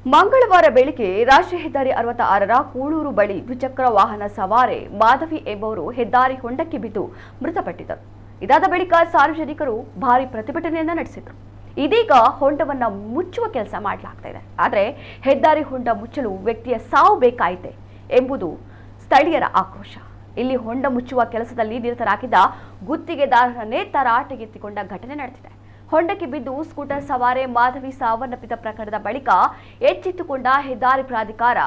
ಮಂಗಳವಾರ ಬೆಳಿಗ್ಗೆ ರಾಷ್ಟ್ರೀಯ ಹೆದ್ದಾರಿ 66ರ ಕೂಳೂರು ಬಳಿ ದ್ವಿಚಕ್ರ ವಾಹನ ಸವಾರೆ ಮಾಧವಿ ಎಂಬುವರು ಹೆದ್ದಾರಿ ಹೊಂಡಕ್ಕೆ ಬಿದ್ದು ಮೃತಪಟ್ಟಿದ್ದರು. ಇದಾದ ಬಳಿಕ ಸಾರ್ವಜನಿಕರು ಭಾರಿ ಪ್ರತಿಭಟನೆಯನ್ನ ನಡೆಸಿದರು. ಇದೀಗ ಹೊಂಡವನ್ನ ಮುಚ್ಚುವ ಕೆಲಸ ಮಾಡಲಾಗ್ತಾ ಇದೆ. ಆದರೆ ಹೆದ್ದಾರಿ ಹೊಂಡ ಮುಚ್ಚಲು ವ್ಯಕ್ತಿಯ ಸಾವು ಬೇಕಾಯಿತೆ ಎಂಬುದು ಸ್ಥಳೀಯರ ಆಕ್ರೋಶ. ಇಲ್ಲಿ ಹೊಂಡ ಮುಚ್ಚುವ ಕೆಲಸದಲ್ಲಿ ನಿರತರಾಗಿದ್ದ ಗುತ್ತಿಗೆದಾರರನ್ನೇ ತರಾಟೆಗೆತ್ತಿಕೊಂಡ ಘಟನೆ ನಡೆದಿದೆ. ಹೊಂಡಕ್ಕೆ ಬಿದ್ದು ಸ್ಕೂಟರ್ ಸವಾರೆ ಮಾಧವಿ ಸಾವನ್ನಪ್ಪಿದ ಪ್ರಕರಣದ ಬಳಿಕ ಎಚ್ಚೆತ್ತುಕೊಂಡ ಹೆದ್ದಾರಿ ಪ್ರಾಧಿಕಾರ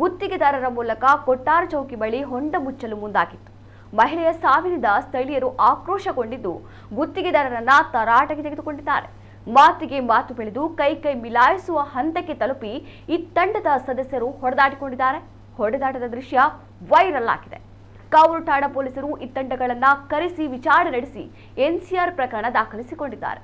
ಗುತ್ತಿಗೆದಾರರ ಮೂಲಕ ಕೊಟ್ಟಾರ ಚೌಕಿ ಬಳಿ ಹೊಂಡ ಮುಚ್ಚಲು ಮುಂದಾಗಿತ್ತು. ಮಹಿಳೆಯ ಸಾವಿನಿಂದ ಸ್ಥಳೀಯರು ಆಕ್ರೋಶಗೊಂಡಿದ್ದು ಗುತ್ತಿಗೆದಾರರನ್ನ ತರಾಟೆಗೆ ತೆಗೆದುಕೊಂಡಿದ್ದಾರೆ. ಮಾತಿಗೆ ಮಾತು ಬೆಳೆದು ಕೈ ಮಿಲಾಯಿಸುವ ಹಂತಕ್ಕೆ ತಲುಪಿ ಈ ತಂಡದ ಸದಸ್ಯರು ಹೊಡೆದಾಡಿಕೊಂಡಿದ್ದಾರೆ. ಹೊಡೆದಾಟದ ದೃಶ್ಯ ವೈರಲ್ ಆಗಿದೆ. ಕಾವೂರು ಠಾಣಾ ಪೊಲೀಸರು ಈ ತಂಡಗಳನ್ನ ಕರೆಸಿ ವಿಚಾರಣೆ ನಡೆಸಿ ಎನ್ಸಿಆರ್ ಪ್ರಕರಣ ದಾಖಲಿಸಿಕೊಂಡಿದ್ದಾರೆ.